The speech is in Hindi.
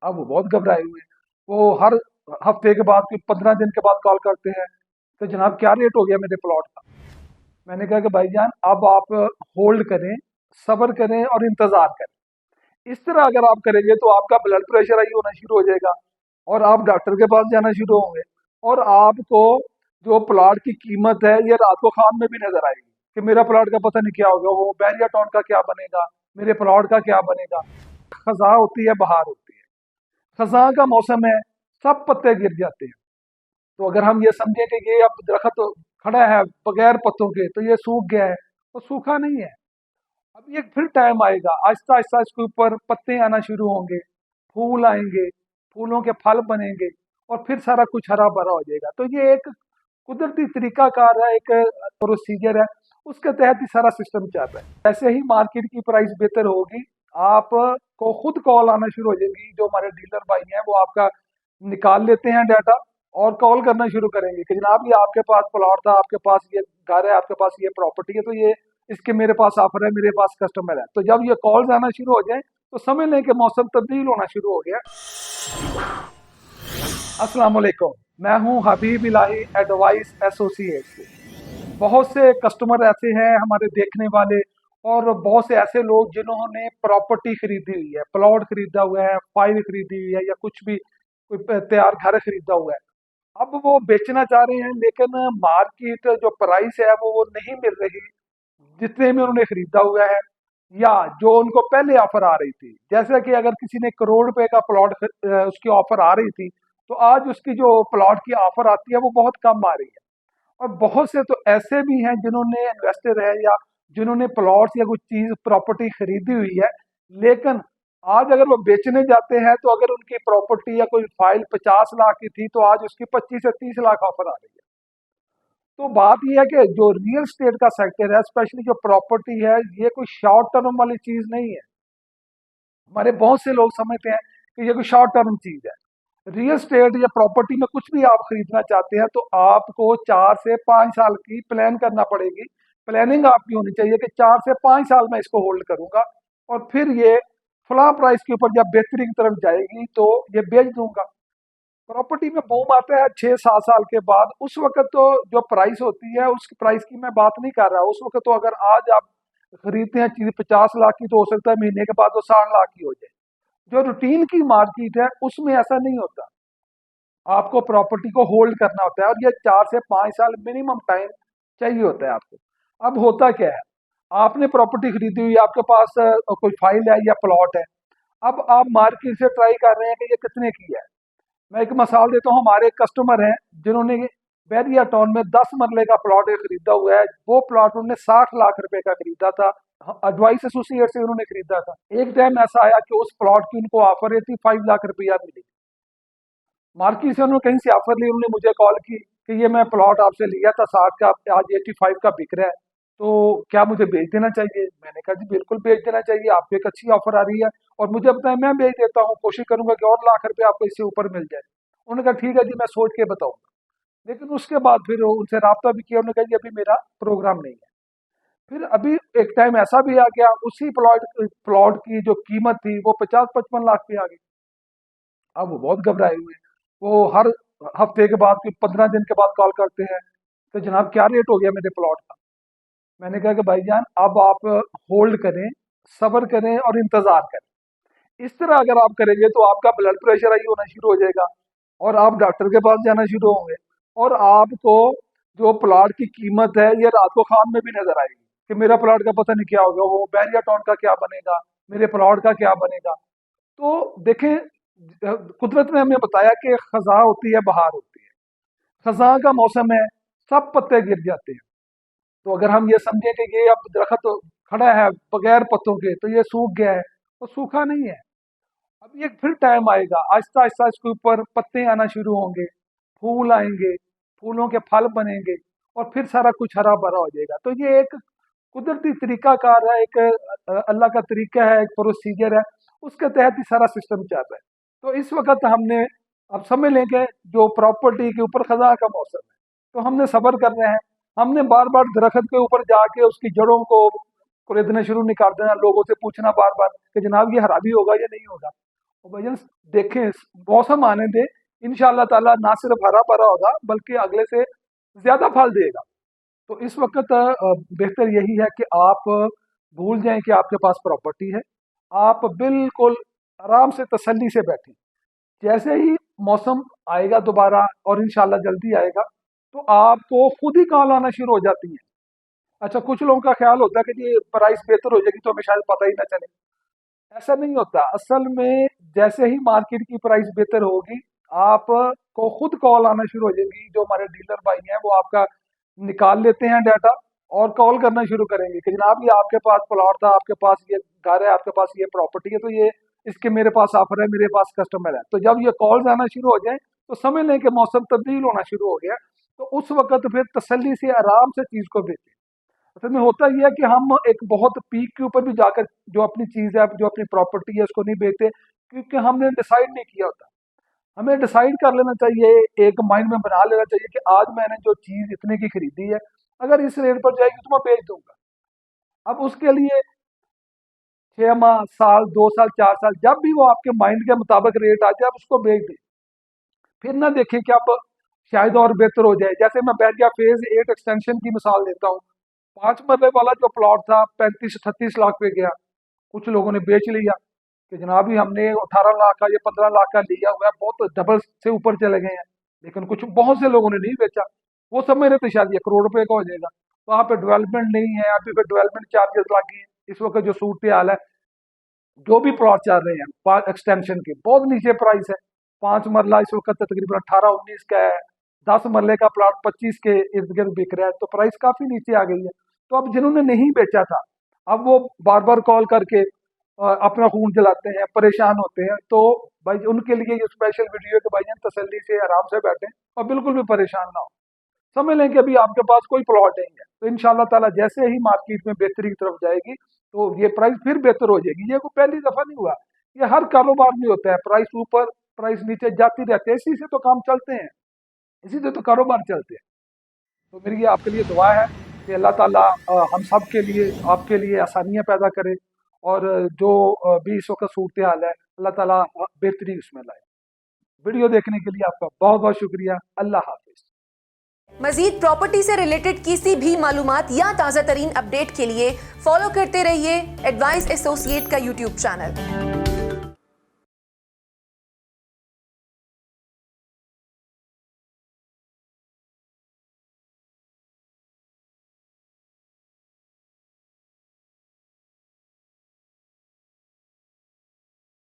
अब वो बहुत घबराए हुए हैं। वो हर हफ्ते के बाद, 15 दिन के बाद कॉल करते हैं, तो जनाब क्या रेट हो गया मेरे प्लॉट का। मैंने कहा कि भाईजान अब आप होल्ड करें, सब्र करें और इंतजार करें। इस तरह अगर आप करेंगे तो आपका ब्लड प्रेशर हाई होना शुरू हो जाएगा, और आप डॉक्टर के पास जाना शुरू होंगे, और आपको जो प्लॉट की कीमत है ये रात को खान में भी नजर आएगी कि मेरा प्लॉट का पता नहीं क्या होगा, वो बैरिया टाउन का क्या बनेगा, मेरे प्लॉट का क्या बनेगा। खजा होती है, बहार होती है, खजा का मौसम है, सब पत्ते गिर जाते हैं। तो अगर हम ये समझें कि ये अब दरख्त खड़ा है बगैर पत्तों के, तो ये सूख गया है, तो सूखा नहीं है। अब ये फिर टाइम आएगा, आहिस्ता आहिस्ता इसके ऊपर पत्ते आना शुरू होंगे, फूल आएंगे, फूलों के फल बनेंगे, और फिर सारा कुछ हरा भरा हो जाएगा। तो ये एक कुदरती तरीकाकार है, एक प्रोसीजर है, उसके तहत ही सारा सिस्टम चल रहा है। ऐसे ही मार्केट की प्राइस बेहतर होगी, आपको खुद कॉल आना शुरू हो जाएगी। जो हमारे डीलर भाई हैं वो आपका निकाल लेते हैं डाटा, और कॉल करना शुरू करेंगे कि जनाब ये आपके पास प्लॉट था, आपके पास ये घर है, आपके पास ये प्रॉपर्टी है, तो ये इसके मेरे पास ऑफर है, मेरे पास कस्टमर है। तो जब ये कॉल्स आना शुरू हो जाए तो समझ लें कि मौसम तब्दील होना शुरू हो गया। अस्सलाम वालेकुम, मैं हूं हबीब इलाही एडवाइस एसोसिएट से। बहुत से कस्टमर ऐसे हैं हमारे देखने वाले, और बहुत से ऐसे लोग जिन्होंने प्रॉपर्टी खरीदी हुई है, प्लॉट खरीदा हुआ है, फाइल खरीदी हुई है, या कुछ भी कोई तैयार घर खरीदा हुआ है। अब वो बेचना चाह रहे हैं, लेकिन मार्केट जो प्राइस है वो नहीं मिल रही जितने में उन्होंने खरीदा हुआ है, या जो उनको पहले ऑफर आ रही थी। जैसे कि अगर किसी ने करोड़ रुपए का प्लॉट उसकी ऑफर आ रही थी, तो आज उसकी जो प्लॉट की ऑफर आती है वो बहुत कम आ रही है। और बहुत से तो ऐसे भी हैं जिन्होंने इन्वेस्टर है, या जिन्होंने प्लॉट्स या कुछ चीज प्रॉपर्टी खरीदी हुई है, लेकिन आज अगर वो बेचने जाते हैं तो अगर उनकी प्रॉपर्टी या कोई फाइल 50 लाख की थी, तो आज उसकी 25 से 30 लाख ऑफर आ रही है। तो बात यह है कि जो रियल स्टेट का सेक्टर है, स्पेशली जो प्रॉपर्टी है, ये कोई शॉर्ट टर्म वाली चीज नहीं है। हमारे बहुत से लोग समझते हैं कि ये कोई शॉर्ट टर्म चीज है। रियल स्टेट या प्रॉपर्टी में कुछ भी आप खरीदना चाहते हैं, तो आपको 4 से 5 साल की प्लान करना पड़ेगी। प्लानिंग आपकी होनी चाहिए कि 4 से 5 साल में इसको होल्ड करूंगा, और फिर ये फला प्राइस के ऊपर जब बेहतरी की तरफ जाएगी तो ये बेच दूंगा। प्रॉपर्टी में बूम आता है 6-7 साल के बाद। उस वक्त तो जो प्राइस होती है उस प्राइस की मैं बात नहीं कर रहा। उस वक्त तो अगर आज आप खरीदते हैं चीज 50 लाख की, तो हो सकता है महीने के बाद वो 60 लाख की हो जाए। जो रूटीन की मार्केट है उसमें ऐसा नहीं होता। आपको प्रॉपर्टी को होल्ड करना होता है, और ये 4 से 5 साल मिनिमम टाइम चाहिए होता है आपको। अब होता क्या है, आपने प्रॉपर्टी खरीदी हुई है, आपके पास कोई फाइल है या प्लॉट है। अब आप मार्केट से ट्राई कर रहे हैं कि ये कितने की है। मैं एक मिसाल देता हूँ, हमारे एक कस्टमर हैं जिन्होंने बैरिया टाउन में 10 मरले का प्लॉट खरीदा हुआ है। वो प्लॉट उन्होंने 60 लाख रुपए का खरीदा था, एडवाइस एसोसिएट से उन्होंने खरीदा था। एक टाइम ऐसा आया कि उस प्लॉट की उनको ऑफर थी 5 लाख रुपया मिली। मार्केट से उन्होंने कहीं से ऑफर ली, उन्होंने मुझे कॉल की कि ये मैं प्लॉट आपसे लिया था 60 का, आज 85 का बिक रहा है, तो क्या मुझे बेच देना चाहिए। मैंने कहा जी बिल्कुल बेच देना चाहिए, आपको एक अच्छी ऑफर आ रही है, और मुझे बताएं मैं बेच देता हूँ, कोशिश करूंगा कि और लाख रुपए आपको इससे ऊपर मिल जाए। उन्होंने कहा ठीक है जी, मैं सोच के बताऊंगा। लेकिन उसके बाद फिर उनसे राब्ता भी किया, उन्होंने कहा जी अभी मेरा प्रोग्राम नहीं है। फिर अभी एक टाइम ऐसा भी आ गया, उसी प्लॉट प्लॉट की जो कीमत थी वो 50-55 लाख पे आ गई। अब वो बहुत घबराए हुए हैं। वो हर हफ्ते के बाद, 15 दिन के बाद कॉल करते हैं, तो जनाब क्या रेट हो गया मेरे प्लॉट का। मैंने कहा कि भाईजान अब आप होल्ड करें, सब्र करें और इंतजार करें। इस तरह अगर आप करेंगे तो आपका ब्लड प्रेशर हाई होना शुरू हो जाएगा, और आप डॉक्टर के पास जाना शुरू होंगे, और आपको जो प्लॉट की कीमत है ये रात को खान में भी नजर आएगी कि मेरा प्लॉट का पता नहीं क्या होगा, वो बैरिया टाउन का क्या बनेगा, मेरे प्लॉट का क्या बनेगा। तो देखें, कुदरत ने हमें बताया कि खजा होती है, बहार होती है, खजा का मौसम है, सब पत्ते गिर जाते हैं। तो अगर हम ये समझें कि ये अब दरख्त खड़ा है बगैर पत्तों के, तो ये सूख गया है, तो सूखा नहीं है। अब ये फिर टाइम आएगा, आहिस्ता आहिस्ता इसके ऊपर पत्ते आना शुरू होंगे, फूल आएंगे, फूलों के फल बनेंगे, और फिर सारा कुछ हरा भरा हो जाएगा। तो ये एक कुदरती तरीकाकार है, एक अल्लाह का तरीका है, एक प्रोसीजर है, उसके तहत ही सारा सिस्टम चल रहा है। तो इस वक्त हमने, अब समझ लें कि जो प्रॉपर्टी के ऊपर खजा का मौसम है, तो हमने सब्र करना है। हमने बार बार दरख्त के ऊपर जाके उसकी जड़ों को कुरेदना शुरू नहीं कर देना, लोगों से पूछना बार बार कि जनाब ये हरा भी होगा या नहीं होगा। और भाईजान देखें, मौसम आने दें, इंशाल्लाह ताला ना सिर्फ हरा भरा होगा बल्कि अगले से ज्यादा फल देगा। तो इस वक्त बेहतर यही है कि आप भूल जाएं कि आपके पास प्रॉपर्टी है। आप बिल्कुल आराम से तसल्ली से बैठें। जैसे ही मौसम आएगा दोबारा, और इंशाल्लाह जल्दी आएगा, तो आपको खुद ही कॉल आना शुरू हो जाती है। अच्छा, कुछ लोगों का ख्याल होता है कि जी प्राइस बेहतर हो जाएगी तो हमें शायद पता ही ना चले। ऐसा नहीं होता। असल में जैसे ही मार्केट की प्राइस बेहतर होगी, आपको खुद कॉल आना शुरू हो जाएगी। जो हमारे डीलर भाई हैं वो आपका निकाल लेते हैं डाटा और कॉल करना शुरू करेंगे कि जनाब ये आपके पास प्लॉट था, आपके पास ये घर है, आपके पास ये प्रॉपर्टी है, तो ये इसके मेरे पास ऑफर है, मेरे पास कस्टमर है। तो जब ये कॉल्स आना शुरू हो जाए तो समझ लें कि मौसम तब्दील होना शुरू हो गया। तो उस वक्त फिर तसल्ली से आराम से चीज को बेचें। असल में होता यह है कि हम एक बहुत पीक के ऊपर भी जाकर जो अपनी चीज है, जो अपनी प्रॉपर्टी है, उसको नहीं बेचते, क्योंकि हमने डिसाइड नहीं किया होता। हमें डिसाइड कर लेना चाहिए, एक माइंड में बना लेना चाहिए कि आज मैंने जो चीज इतने की खरीदी है, अगर इस रेट पर जाएगी तो मैं बेच दूंगा। अब उसके लिए 6 माह, साल, 2 साल, 4 साल, जब भी वो आपके माइंड के मुताबिक रेट आ जाए आप उसको बेच दें। फिर ना देखें कि अब शायद और बेहतर हो जाए। जैसे मैं बैठ गया फेज 8 एक्सटेंशन की मिसाल देता हूँ। 5 मरले वाला जो प्लॉट था 35-38 लाख पे गया। कुछ लोगों ने बेच लिया कि जनाब ही हमने 18 लाख का या 15 लाख का लिया हुआ है, बहुत डबल से ऊपर चले गए हैं। लेकिन कुछ बहुत से लोगों ने नहीं बेचा। वो समझ रहे थे शायद ये करोड़ रुपए का हो जाएगा। वहां पे डेवलपमेंट नहीं है, अभी फिर डेवलपमेंट चार्जेस लग गए हैं। इस वक्त जो सूरत हाल है, जो भी प्लॉट चल रहे हैं एक्सटेंशन के, बहुत नीचे प्राइस है। 5 मरला इस वक्त तकरीबन 18-19 का है। 10 मरले का प्लॉट 25 के इर्द गिर्द बिक रहा है। तो प्राइस काफी नीचे आ गई है। तो अब जिन्होंने नहीं बेचा था, अब वो बार बार कॉल करके अपना खून जलाते हैं, परेशान होते हैं। तो भाई उनके लिए ये स्पेशल वीडियो है कि भाईजान तसल्ली से आराम से बैठें और बिल्कुल भी परेशान ना हो। समझ लें कि अभी आपके पास कोई प्लॉट नहीं है, तो इंशाल्लाह ताला जैसे ही मार्केट में बेहतरी की तरफ जाएगी तो ये प्राइस फिर बेहतर हो जाएगी। ये कोई पहली दफा नहीं हुआ, ये हर कारोबार में होता है। प्राइस ऊपर प्राइस नीचे जाती रहती है, इसी से तो काम चलते हैं, इसी से तो कारोबार चलते हैं। तो मेरी ये आपके लिए दुआ है कि अल्लाह ताला हम सब के लिए, आपके लिए आसानियां पैदा करे, और जो भी इस वक्त सूरत हाल है, अल्लाह ताला बेहतरी उसमें लाए। वीडियो देखने के लिए आपका बहुत बहुत शुक्रिया। अल्लाह हाफिज। मजीद प्रॉपर्टी से रिलेटेड किसी भी मालूमात या ताज़ा तरीन अपडेट के लिए फॉलो करते रहिए एडवाइस एसोसिएट का यूट्यूब चैनल।